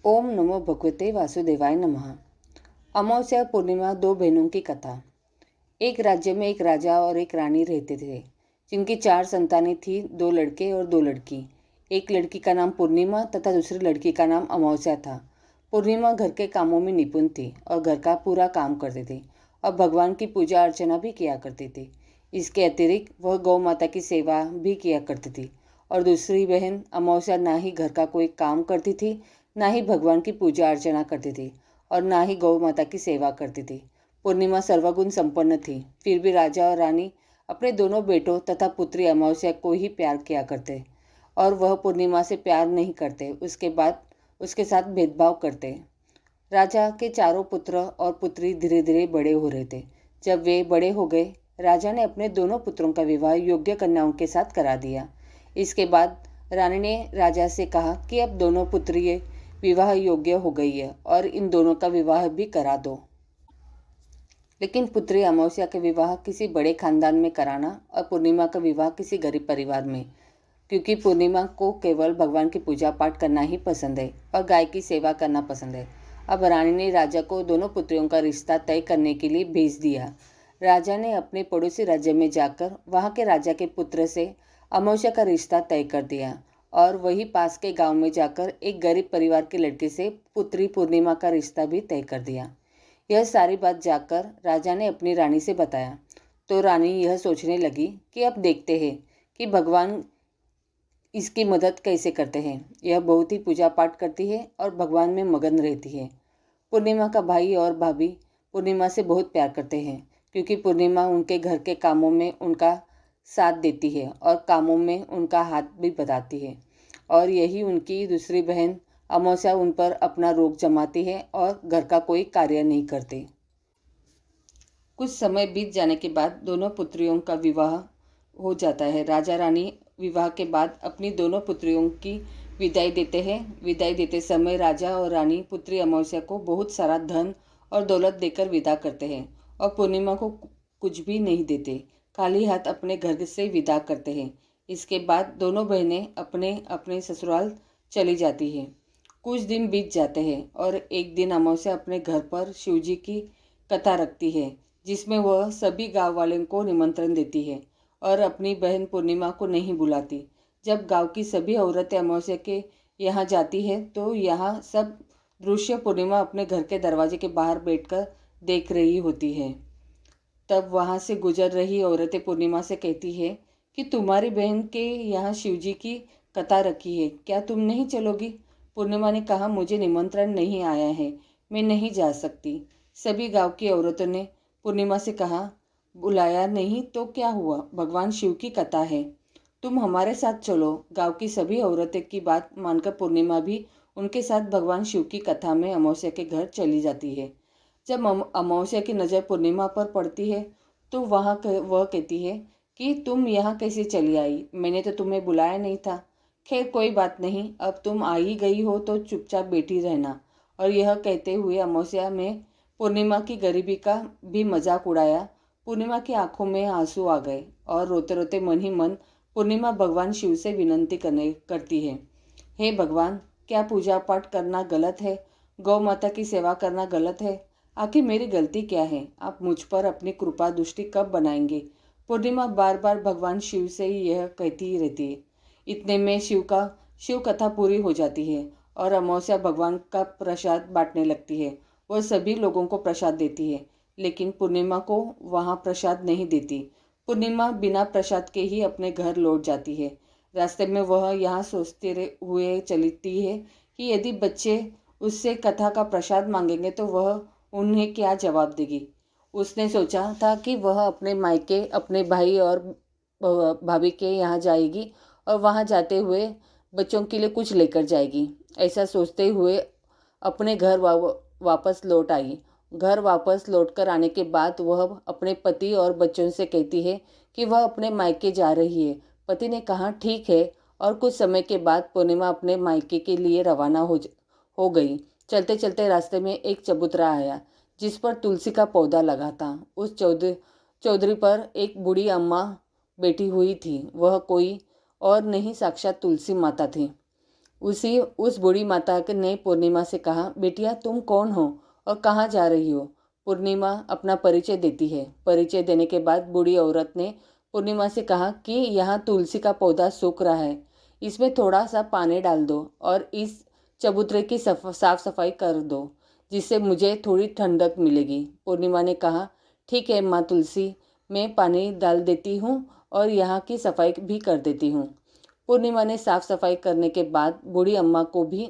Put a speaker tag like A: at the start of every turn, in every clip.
A: ओम नमो भगवते वासुदेवाय नमः। अमावस्या पूर्णिमा दो बहनों की कथा। एक राज्य में एक राजा और एक रानी रहते थे, जिनकी 4 संतानें थी, 2 लड़के और 2 लड़की। एक लड़की का नाम पूर्णिमा तथा दूसरी लड़की का नाम अमावस्या था। पूर्णिमा घर के कामों में निपुण थी और घर का पूरा काम करती थी और भगवान की पूजा अर्चना भी किया करती थी। इसके अतिरिक्त वह गौ माता की सेवा भी किया करती थी। और दूसरी बहन अमावस्या ना ही घर का कोई काम करती थी, ना ही भगवान की पूजा अर्चना करती थी और ना ही गौ माता की सेवा करती थी। पूर्णिमा सर्वगुण संपन्न थी, फिर भी राजा और रानी अपने दोनों बेटों तथा पुत्री अमावस्या को ही प्यार किया करते और वह पूर्णिमा से प्यार नहीं करते, उसके बाद उसके साथ भेदभाव करते। राजा के चारों पुत्र और पुत्री धीरे धीरे बड़े हो रहे थे। जब वे बड़े हो गए, राजा ने अपने दोनों पुत्रों का विवाह योग्य कन्याओं के साथ करा दिया। इसके बाद रानी ने राजा से कहा कि अब दोनों पुत्रियां विवाह योग्य हो गई है और इन दोनों का विवाह भी करा दो। लेकिन पुत्री अमावस्या का विवाह किसी बड़े खानदान में कराना और पूर्णिमा का विवाह किसी गरीब परिवार में, क्योंकि पूर्णिमा को केवल भगवान की पूजा पाठ करना ही पसंद है और गाय की सेवा करना पसंद है। अब रानी ने राजा को दोनों पुत्रियों का रिश्ता तय करने के लिए भेज दिया। राजा ने अपने पड़ोसी राज्य में जाकर वहाँ के राजा के पुत्र से अमावस्या का रिश्ता तय कर दिया और वही पास के गांव में जाकर एक गरीब परिवार के लड़के से पुत्री पूर्णिमा का रिश्ता भी तय कर दिया। यह सारी बात जाकर राजा ने अपनी रानी से बताया तो रानी यह सोचने लगी कि अब देखते हैं कि भगवान इसकी मदद कैसे करते हैं। यह बहुत ही पूजा पाठ करती है और भगवान में मगन रहती है। पूर्णिमा का भाई और भाभी पूर्णिमा से बहुत प्यार करते हैं, क्योंकि पूर्णिमा उनके घर के कामों में उनका साथ देती है और कामों में उनका हाथ भी बताती है। और यही उनकी दूसरी बहन अमावस्या उन पर अपना रोक जमाती है और घर का कोई कार्य नहीं करती। कुछ समय बीत जाने के बाद दोनों पुत्रियों का विवाह हो जाता है। राजा रानी विवाह के बाद अपनी दोनों पुत्रियों की विदाई देते हैं। विदाई देते समय राजा और रानी पुत्री अमावस्या को बहुत सारा धन और दौलत देकर विदा करते हैं और पूर्णिमा को कुछ भी नहीं देते, खाली हाथ अपने घर से विदा करते हैं। इसके बाद दोनों बहनें अपने अपने ससुराल चली जाती हैं। कुछ दिन बीत जाते हैं और एक दिन अमावस्या अपने घर पर शिवजी की कथा रखती है, जिसमें वह सभी गांव वालों को निमंत्रण देती है और अपनी बहन पूर्णिमा को नहीं बुलाती। जब गांव की सभी औरतें अमावस्या के यहाँ जाती है तो यहाँ सब दृश्य पूर्णिमा अपने घर के दरवाजे के बाहर बैठकर देख रही होती है। तब वहाँ से गुजर रही औरतें पूर्णिमा से कहती है कि तुम्हारी बहन के यहाँ शिवजी की कथा रखी है, क्या तुम नहीं चलोगी? पूर्णिमा ने कहा, मुझे निमंत्रण नहीं आया है, मैं नहीं जा सकती। सभी गांव की औरतों ने पूर्णिमा से कहा, बुलाया नहीं तो क्या हुआ, भगवान शिव की कथा है, तुम हमारे साथ चलो। गांव की सभी औरतें की बात मानकर पूर्णिमा भी उनके साथ भगवान शिव की कथा में अमावस्या के घर चली जाती है। जब अमावस्या की नज़र पूर्णिमा पर पड़ती है तो वह कहती है कि तुम यहाँ कैसे चली आई, मैंने तो तुम्हें बुलाया नहीं था। खैर कोई बात नहीं, अब तुम आ ही गई हो तो चुपचाप बैठी रहना। और यह कहते हुए अमावस्या में पूर्णिमा की गरीबी का भी मजाक उड़ाया। पूर्णिमा की आंखों में आंसू आ गए और रोते रोते मन ही मन पूर्णिमा भगवान शिव से विनती करती है, हे भगवान, क्या पूजा पाठ करना गलत है? गौ माता की सेवा करना गलत है? आखिर मेरी गलती क्या है? आप मुझ पर अपनी कृपा दृष्टि कब बनाएंगे? पूर्णिमा बार बार भगवान शिव से यह कहती ही रहती है। इतने में शिव कथा पूरी हो जाती है और अमावस्या भगवान का प्रसाद बांटने लगती है। वह सभी लोगों को प्रसाद देती है, लेकिन पूर्णिमा को वहाँ प्रसाद नहीं देती। पूर्णिमा बिना प्रसाद के ही अपने घर लौट जाती है। रास्ते में वह यहाँ सोचते हुए चलती है कि यदि बच्चे उससे कथा का प्रसाद मांगेंगे तो वह उन्हें क्या जवाब देगी। उसने सोचा था कि वह अपने मायके, अपने भाई और भाभी के यहाँ जाएगी और वहाँ जाते हुए बच्चों के लिए कुछ लेकर जाएगी। ऐसा सोचते हुए अपने घर वापस लौट आई। घर वापस लौटकर आने के बाद वह अपने पति और बच्चों से कहती है कि वह अपने मायके जा रही है। पति ने कहा, ठीक है, और कुछ समय के बाद पूर्णिमा अपने मायके के लिए रवाना हो गई। चलते चलते रास्ते में एक चबूतरा आया, जिस पर तुलसी का पौधा लगा था। उस चौधरी पर एक बूढ़ी अम्मा बैठी हुई थी। वह कोई और नहीं, साक्षात तुलसी माता थी। उस बूढ़ी माता ने पूर्णिमा से कहा, बेटिया तुम कौन हो और कहाँ जा रही हो? पूर्णिमा अपना परिचय देती है। परिचय देने के बाद बूढ़ी औरत ने पूर्णिमा से कहा कि यहाँ तुलसी का पौधा सूख रहा है, इसमें थोड़ा सा पानी डाल दो और इस चबूतरे की साफ सफाई कर दो, जिससे मुझे थोड़ी ठंडक मिलेगी। पूर्णिमा ने कहा, ठीक है माँ तुलसी, मैं पानी डाल देती हूँ और यहाँ की सफाई भी कर देती हूँ। पूर्णिमा ने साफ सफाई करने के बाद बूढ़ी अम्मा को भी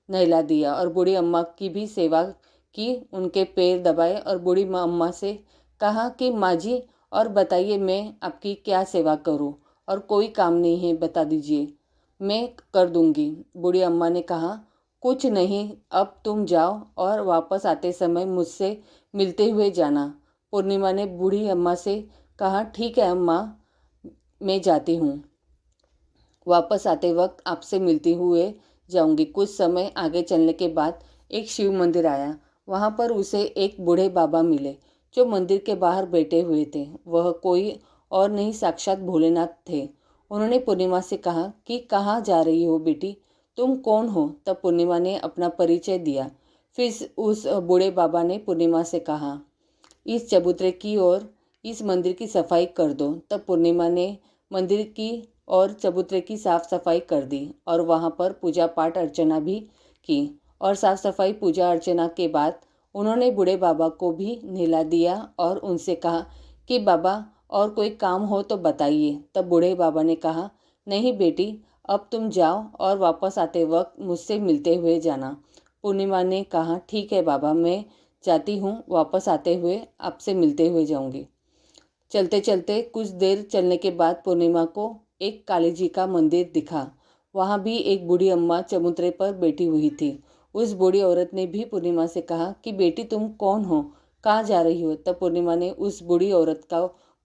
A: नहला दिया और बूढ़ी अम्मा की भी सेवा की, उनके पैर दबाए और बूढ़ी अम्मा से कहा कि माँ जी और बताइए मैं आपकी क्या सेवा करूँ, और कोई काम नहीं है बता दीजिए, मैं कर दूंगी। बूढ़ी अम्मा ने कहा, कुछ नहीं, अब तुम जाओ और वापस आते समय मुझसे मिलते हुए जाना। पूर्णिमा ने बूढ़ी अम्मा से कहा, ठीक है अम्मा, मैं जाती हूँ, वापस आते वक्त आपसे मिलती हुए जाऊंगी। कुछ समय आगे चलने के बाद एक शिव मंदिर आया। वहाँ पर उसे एक बूढ़े बाबा मिले जो मंदिर के बाहर बैठे हुए थे। वह कोई और नहीं, साक्षात भोलेनाथ थे। उन्होंने पूर्णिमा से कहा कि कहाँ जा रही हो बेटी, तुम कौन हो? तब पूर्णिमा ने अपना परिचय दिया। फिर उस बूढ़े बाबा ने पूर्णिमा से कहा, इस चबूतरे की और इस मंदिर की सफाई कर दो। तब पूर्णिमा ने मंदिर की और चबूतरे की साफ सफाई कर दी और वहाँ पर पूजा पाठ अर्चना भी की। और साफ सफाई पूजा अर्चना के बाद उन्होंने बूढ़े बाबा को भी नहला दिया और उनसे कहा कि बाबा और कोई काम हो तो बताइए। तब बूढ़े बाबा ने कहा, नहीं बेटी, अब तुम जाओ और वापस आते वक्त मुझसे मिलते हुए जाना। पूर्णिमा ने कहा, ठीक है बाबा, मैं जाती हूँ, वापस आते हुए आपसे मिलते हुए जाऊंगी। चलते चलते कुछ देर चलने के बाद पूर्णिमा को एक काली जी का मंदिर दिखा। वहाँ भी एक बूढ़ी अम्मा चबूतरे पर बैठी हुई थी। उस बूढ़ी औरत ने भी पूर्णिमा से कहा कि बेटी तुम कौन हो, कहाँ जा रही हो? तब पूर्णिमा ने उस बूढ़ी औरत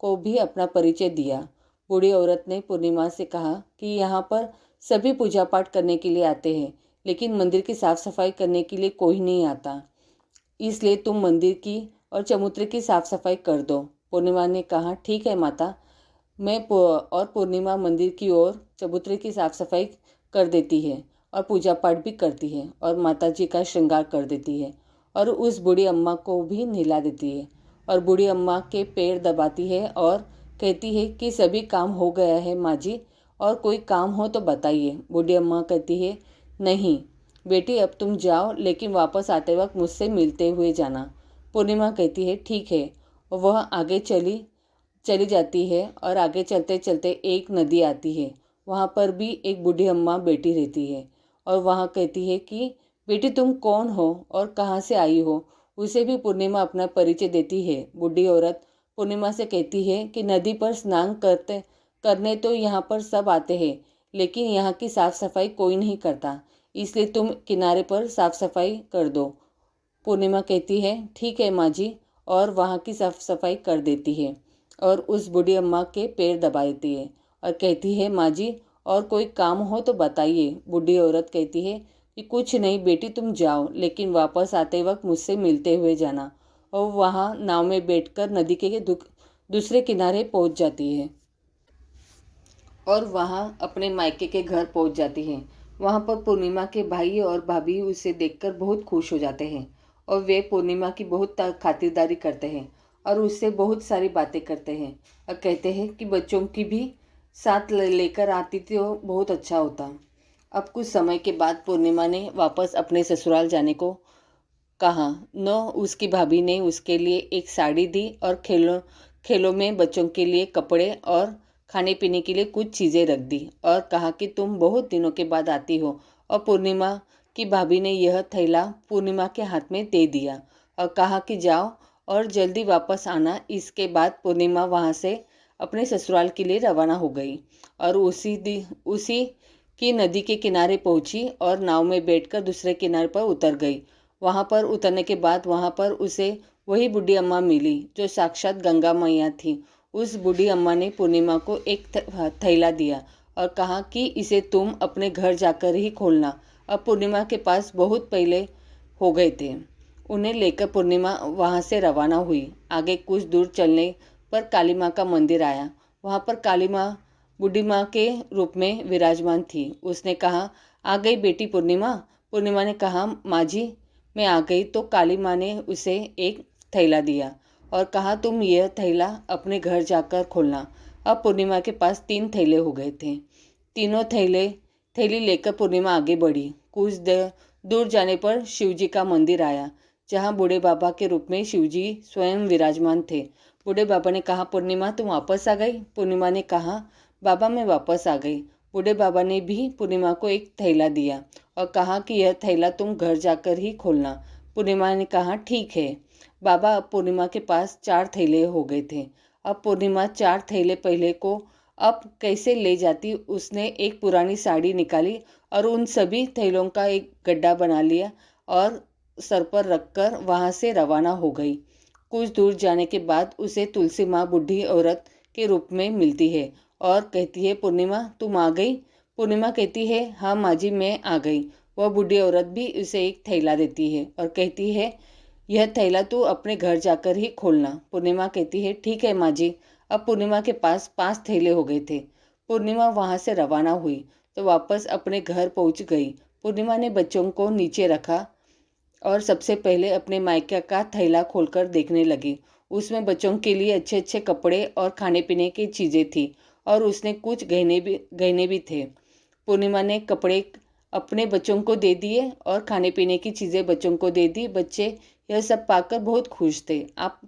A: को भी अपना परिचय दिया। बूढ़ी औरत ने पूर्णिमा से कहा कि यहाँ पर सभी पूजा पाठ करने के लिए आते हैं, लेकिन मंदिर की साफ सफाई करने के लिए कोई नहीं आता, इसलिए तुम मंदिर की और चबूतरे की साफ सफाई कर दो। पूर्णिमा ने कहा, ठीक है माता, और पूर्णिमा मंदिर की ओर चबूतरे की साफ सफाई कर देती है और पूजा पाठ भी करती है और माता जी का श्रृंगार कर देती है और उस बूढ़ी अम्मा को भी नहला देती है और बूढ़ी अम्मा के पैर दबाती है और कहती है कि सभी काम हो गया है माँ जी, और कोई काम हो तो बताइए। बूढ़ी अम्मा कहती है, नहीं बेटी, अब तुम जाओ, लेकिन वापस आते वक्त मुझसे मिलते हुए जाना। पूर्णिमा कहती है, ठीक है। वह आगे चली जाती है और आगे चलते चलते एक नदी आती है। वहाँ पर भी एक बूढ़ी अम्मा बैठी रहती है और वहाँ कहती है कि बेटी तुम कौन हो और कहाँ से आई हो? उसे भी पूर्णिमा अपना परिचय देती है। बूढ़ी औरत पूर्णिमा से कहती है कि नदी पर स्नान करने तो यहाँ पर सब आते हैं, लेकिन यहाँ की साफ सफाई कोई नहीं करता, इसलिए तुम किनारे पर साफ सफाई कर दो। पूर्णिमा कहती है, ठीक है माँ जी, और वहाँ की साफ सफाई कर देती है और उस बूढ़ी अम्मा के पैर दबा देती है और कहती है, माँ जी और कोई काम हो तो बताइए। बूढ़ी औरत कहती है कि कुछ नहीं बेटी, तुम जाओ, लेकिन वापस आते वक्त मुझसे मिलते हुए जाना। और वहाँ नाव में बैठकर नदी के दूसरे किनारे पहुँच जाती है और वहाँ अपने मायके के घर पहुँच जाती है। वहाँ पर पूर्णिमा के भाई और भाभी उसे देखकर बहुत खुश हो जाते हैं और वे पूर्णिमा की बहुत खातिरदारी करते हैं और उससे बहुत सारी बातें करते हैं और कहते हैं कि बच्चों की भी साथ लेकर आती तो बहुत अच्छा होता। अब कुछ समय के बाद पूर्णिमा ने वापस अपने ससुराल जाने को कहा। न उसकी भाभी ने उसके लिए एक साड़ी दी और खेलों में बच्चों के लिए कपड़े और खाने पीने के लिए कुछ चीज़ें रख दी और कहा कि तुम बहुत दिनों के बाद आती हो। और पूर्णिमा की भाभी ने यह थैला पूर्णिमा के हाथ में दे दिया और कहा कि जाओ और जल्दी वापस आना। इसके बाद पूर्णिमा वहाँ से अपने ससुराल के लिए रवाना हो गई और उसी की नदी के किनारे पहुंची और नाव में बैठकर दूसरे किनारे पर उतर गई। वहाँ पर उतरने के बाद वहाँ पर उसे वही बूढ़ी अम्मा मिली जो साक्षात गंगा मैया थी। उस बूढ़ी अम्मा ने पूर्णिमा को एक थैला दिया और कहा कि इसे तुम अपने घर जाकर ही खोलना। अब पूर्णिमा के पास बहुत पहले हो गए थे। उन्हें लेकर पूर्णिमा वहाँ से रवाना हुई। आगे कुछ दूर चलने पर काली माँ का मंदिर आया। वहाँ पर काली माँ बूढ़ी माँ के रूप में विराजमान थी। उसने कहा, आ गई बेटी पूर्णिमा। पूर्णिमा ने कहा, माँ जी मैं आ गई। तो काली माँ ने उसे एक थैला दिया और कहा, तुम यह थैला अपने घर जाकर खोलना। अब पूर्णिमा के पास 3 थैले हो गए थे। तीनों थैली लेकर पूर्णिमा आगे बढ़ी। कुछ दूर जाने पर शिवजी का मंदिर आया, जहाँ बूढ़े बाबा के रूप में शिवजी स्वयं विराजमान थे। बूढ़े बाबा ने कहा, पूर्णिमा तुम वापस आ गई। पूर्णिमा ने कहा, बाबा मैं वापस आ गई। बूढ़े बाबा ने भी पूर्णिमा को एक थैला दिया और कहा कि यह थैला तुम घर जाकर ही खोलना। पूर्णिमा ने कहा, ठीक है बाबा। अब पूर्णिमा के पास 4 थैले हो गए थे। अब पूर्णिमा 4 थैले पहले को अब कैसे ले जाती। उसने एक पुरानी साड़ी निकाली और उन सभी थैलों का एक गड्ढा बना लिया और सर पर रखकर वहाँ से रवाना हो गई। कुछ दूर जाने के बाद उसे तुलसी माँ बूढ़ी औरत के रूप में मिलती है और कहती है, पूर्णिमा तुम आ गई। पूर्णिमा कहती है, हाँ माँ जी मैं आ गई। वह बूढ़ी औरत भी उसे एक थैला देती है और कहती है, यह थैला तू अपने घर जाकर ही खोलना। पूर्णिमा कहती है, ठीक है माँ जी। अब पूर्णिमा के पास 5 थैले हो गए थे। पूर्णिमा वहाँ से रवाना हुई तो वापस अपने घर पहुँच गई। पूर्णिमा ने बच्चों को नीचे रखा और सबसे पहले अपने मायके का थैला खोलकर देखने लगी। उसमें बच्चों के लिए अच्छे अच्छे कपड़े और खाने पीने की चीज़ें थी और उसने कुछ गहने भी थे। पूर्णिमा ने कपड़े अपने बच्चों को दे दिए और खाने पीने की चीज़ें बच्चों को दे दी। बच्चे यह सब पाकर बहुत खुश थे। आप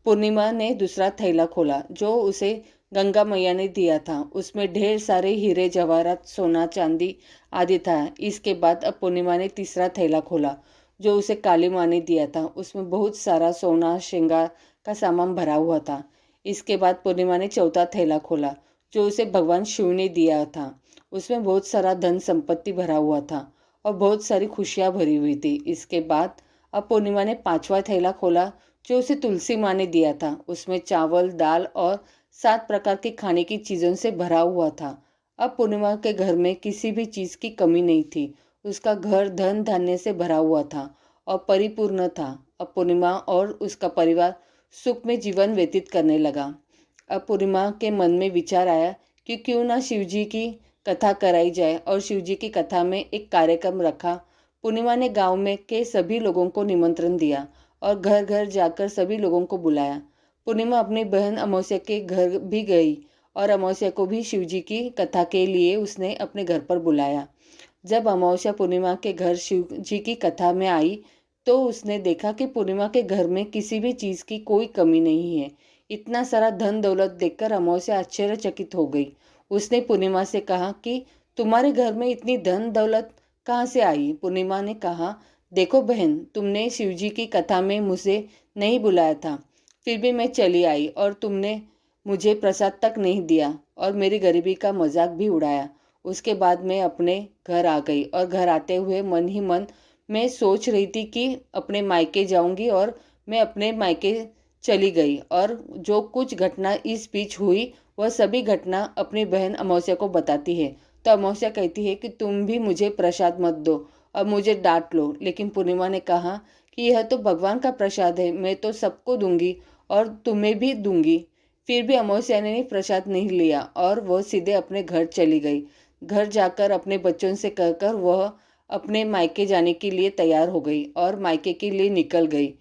A: पूर्णिमा ने दूसरा थैला खोला जो उसे गंगा मैया ने दिया था। उसमें ढेर सारे हीरे जवाहरात सोना चांदी आदि था। इसके बाद अब पूर्णिमा ने तीसरा थैला खोला जो उसे काली माँ ने दिया था। उसमें बहुत सारा सोना श्रृंगार का सामान भरा हुआ था। इसके बाद पूर्णिमा ने चौथा थैला खोला जो उसे भगवान शिव ने दिया था। उसमें बहुत सारा धन संपत्ति भरा हुआ था और बहुत सारी खुशियाँ भरी हुई थी। इसके बाद अब पूर्णिमा ने 5वां थैला खोला जो उसे तुलसी माँ ने दिया था। उसमें चावल दाल और 7 प्रकार के खाने की चीज़ों से भरा हुआ था। अब पूर्णिमा के घर में किसी भी चीज़ की कमी नहीं थी। उसका घर धन धान्य से भरा हुआ था और परिपूर्ण था। अब पूर्णिमा और उसका परिवार सुख में जीवन व्यतीत करने लगा। अब पूर्णिमा के मन में विचार आया कि क्यों ना शिवजी की कथा कराई जाए और शिवजी की कथा में एक कार्यक्रम रखा। पूर्णिमा ने गांव में के सभी लोगों को निमंत्रण दिया और घर घर जाकर सभी लोगों को बुलाया। पूर्णिमा अपनी बहन अमावस्या के घर भी गई और अमावस्या को भी शिवजी की कथा के लिए उसने अपने घर पर बुलाया। जब अमावस्या पूर्णिमा के घर शिव जी की कथा में आई तो उसने देखा कि पूर्णिमा के घर में किसी भी चीज़ की कोई कमी नहीं है। इतना सारा धन दौलत देखकर अमावस्या आश्चर्यचकित हो गई। उसने पूर्णिमा से कहा कि तुम्हारे घर में इतनी धन दौलत कहाँ से आई। पूर्णिमा ने कहा, देखो बहन तुमने शिवजी की कथा में मुझे नहीं बुलाया था, फिर भी मैं चली आई और तुमने मुझे प्रसाद तक नहीं दिया और मेरी गरीबी का मजाक भी उड़ाया। उसके बाद मैं अपने घर आ गई और घर आते हुए मन ही मन मैं सोच रही थी कि अपने मायके जाऊंगी और मैं अपने मायके चली गई और जो कुछ घटना इस बीच हुई वह सभी घटना अपनी बहन अमावस्या को बताती है। तो अमावस्या कहती है कि तुम भी मुझे प्रसाद मत दो और मुझे डांट लो। लेकिन पूर्णिमा ने कहा कि यह तो भगवान का प्रसाद है, मैं तो सबको दूंगी और तुम्हें भी दूंगी। फिर भी अमावस्या ने प्रसाद नहीं लिया और वह सीधे अपने घर चली गई। घर जाकर अपने बच्चों से कहकर वह अपने मायके जाने के लिए तैयार हो गई और मायके के लिए निकल गई।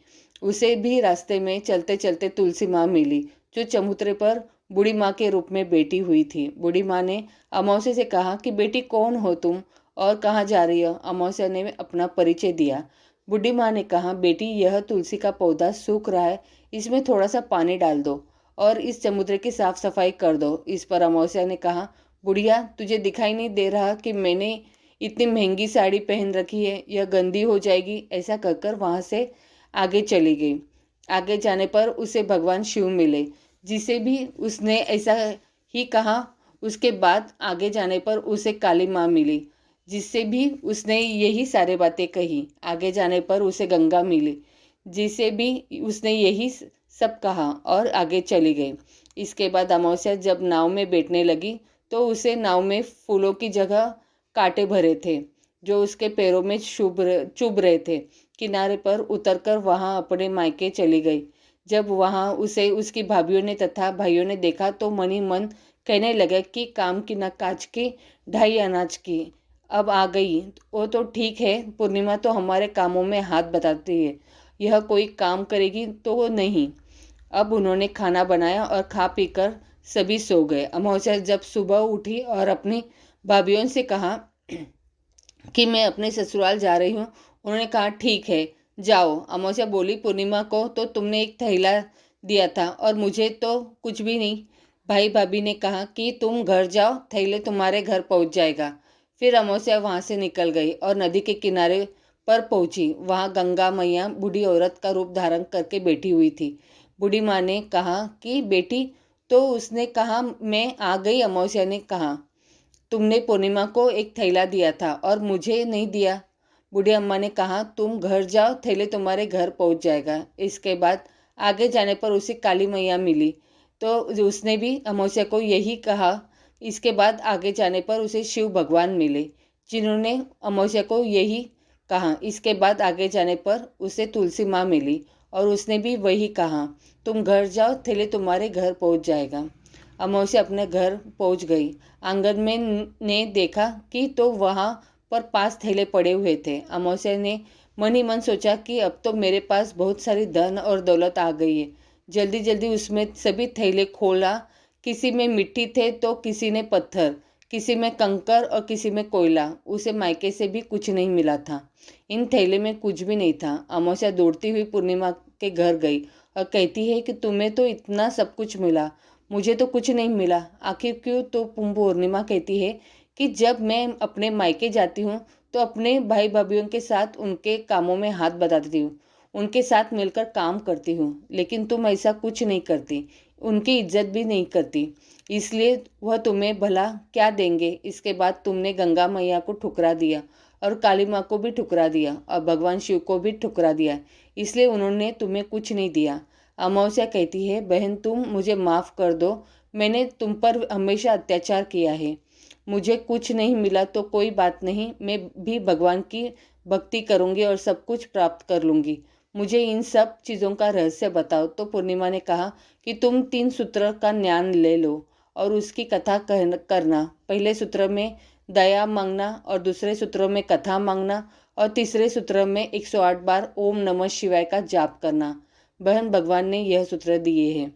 A: उसे भी रास्ते में चलते चलते तुलसी माँ मिली जो चबूतरे पर बूढ़ी माँ के रूप में बैठी हुई थी। बूढ़ी माँ ने अमावस्या से कहा कि बेटी कौन हो तुम और कहाँ जा रही हो। अमावस्या ने अपना परिचय दिया। बूढ़ी माँ ने कहा, बेटी यह तुलसी का पौधा सूख रहा है, इसमें थोड़ा सा पानी डाल दो और इस चबूतरे की साफ सफाई कर दो। इस पर अमावस्या ने कहा, बुढ़िया तुझे दिखाई नहीं दे रहा कि मैंने इतनी महंगी साड़ी पहन रखी है, यह गंदी हो जाएगी। ऐसा कहकर वहाँ से आगे चली गई। आगे जाने पर उसे भगवान शिव मिले जिसे भी उसने ऐसा ही कहा। उसके बाद आगे जाने पर उसे काली माँ मिली जिससे भी उसने यही सारी बातें कही। आगे जाने पर उसे गंगा मिली जिसे भी उसने यही सब कहा और आगे चली गई। इसके बाद अमावस्या जब नाव में बैठने लगी तो उसे नाव में फूलों की जगह कांटे भरे थे जो उसके पैरों में चुभ रहे थे। किनारे पर उतरकर वहां अपने मायके चली गई। जब वहां उसे उसकी भाभीियों ने तथा भाइयों ने देखा तो मन ही मन कहने लगा कि काम की न काज की ढाई अनाज की। अब आ गई, वो तो ठीक है, पूर्णिमा तो हमारे कामों में हाथ बटाती है, यह कोई काम करेगी तो वो नहीं। अब उन्होंने खाना बनाया और खा पीकर सभी सो गए। अमावस्या जब सुबह उठी और अपनी भाभीयों से कहा कि मैं अपने ससुराल जा रही हूँ, उन्होंने कहा ठीक है जाओ। अमावस्या बोली, पूर्णिमा को तो तुमने एक थैला दिया था और मुझे तो कुछ भी नहीं। भाई भाभी ने कहा कि तुम घर जाओ, थैले तुम्हारे घर पहुँच जाएगा। फिर अमावस्या वहाँ से निकल गई और नदी के किनारे पर पहुंची। वहाँ गंगा मैया बूढ़ी औरत का रूप धारण करके बैठी हुई थी। बूढ़ी माँ ने कहा कि बेटी, तो उसने कहा मैं आ गई। अमावस्या ने कहा तुमने पूर्णिमा को एक थैला दिया था और मुझे नहीं दिया। बूढ़ी अम्मा ने कहा तुम घर जाओ, थैले तुम्हारे घर पहुंच जाएगा। इसके बाद आगे जाने पर उसे काली मैया मिली, तो उसने भी अमावस्या को यही कहा। इसके बाद आगे जाने पर उसे शिव भगवान मिले, जिन्होंने अमावस्या को यही कहा। इसके बाद आगे जाने पर उसे तुलसी माँ मिली और उसने भी वही कहा, तुम घर जाओ, थैले तुम्हारे घर पहुंच जाएगा। अमावस्या अपने घर पहुंच गई। आंगन में ने देखा कि तो वहाँ पर 5 थैले पड़े हुए थे। अमावस्या ने मन ही मन सोचा कि अब तो मेरे पास बहुत सारी धन और दौलत आ गई है। जल्दी जल्दी उसमें सभी थैले खोला। किसी में मिट्टी थे तो किसी ने पत्थर, किसी में कंकर और किसी में कोयला। उसे मायके से भी कुछ नहीं मिला था। इन थैले में कुछ भी नहीं था। अमावस्या दौड़ती हुई पूर्णिमा के घर गई और कहती है कि तुम्हें तो इतना सब कुछ मिला, मुझे तो कुछ नहीं मिला। आखिर क्यों? तो पूर्णिमा कहती है कि जब मैं अपने मायके जाती हूँ तो अपने भाई भाभीयों के साथ उनके कामों में हाथ बटाती हूँ, उनके साथ मिलकर काम करती हूँ, लेकिन तुम ऐसा कुछ नहीं करती, उनकी इज्जत भी नहीं करती, इसलिए वह तुम्हें भला क्या देंगे। इसके बाद तुमने गंगा मैया को ठुकरा दिया और काली माँ को भी ठुकरा दिया और भगवान शिव को भी ठुकरा दिया, इसलिए उन्होंने तुम्हें कुछ नहीं दिया। अमावस्या कहती है बहन, तुम मुझे माफ़ कर दो, मैंने तुम पर हमेशा अत्याचार किया है। मुझे कुछ नहीं मिला तो कोई बात नहीं, मैं भी भगवान की भक्ति करूंगी और सब कुछ प्राप्त कर लूंगी। मुझे इन सब चीज़ों का रहस्य बताओ। तो पूर्णिमा ने कहा कि तुम 3 सूत्र का ज्ञान ले लो और उसकी कथा करना। पहले सूत्र में दया मांगना और दूसरे सूत्र में कथा मांगना और तीसरे सूत्र में 108 बार ओम नमः शिवाय का जाप करना। बहन, भगवान ने यह सूत्र दिए हैं,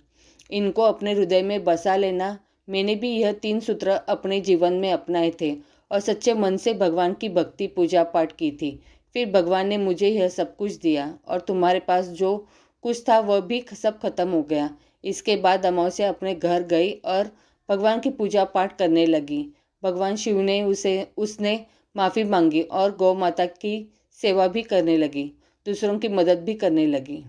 A: इनको अपने हृदय में बसा लेना। मैंने भी यह 3 सूत्र अपने जीवन में अपनाए थे और सच्चे मन से भगवान की भक्ति पूजा पाठ की थी। फिर भगवान ने मुझे यह सब कुछ दिया और तुम्हारे पास जो कुछ था वह भी सब खत्म हो गया। इसके बाद अमावस्या अपने घर गई और भगवान की पूजा पाठ करने लगी। भगवान शिव ने उसने माफ़ी मांगी और गौ माता की सेवा भी करने लगी, दूसरों की मदद भी करने लगी।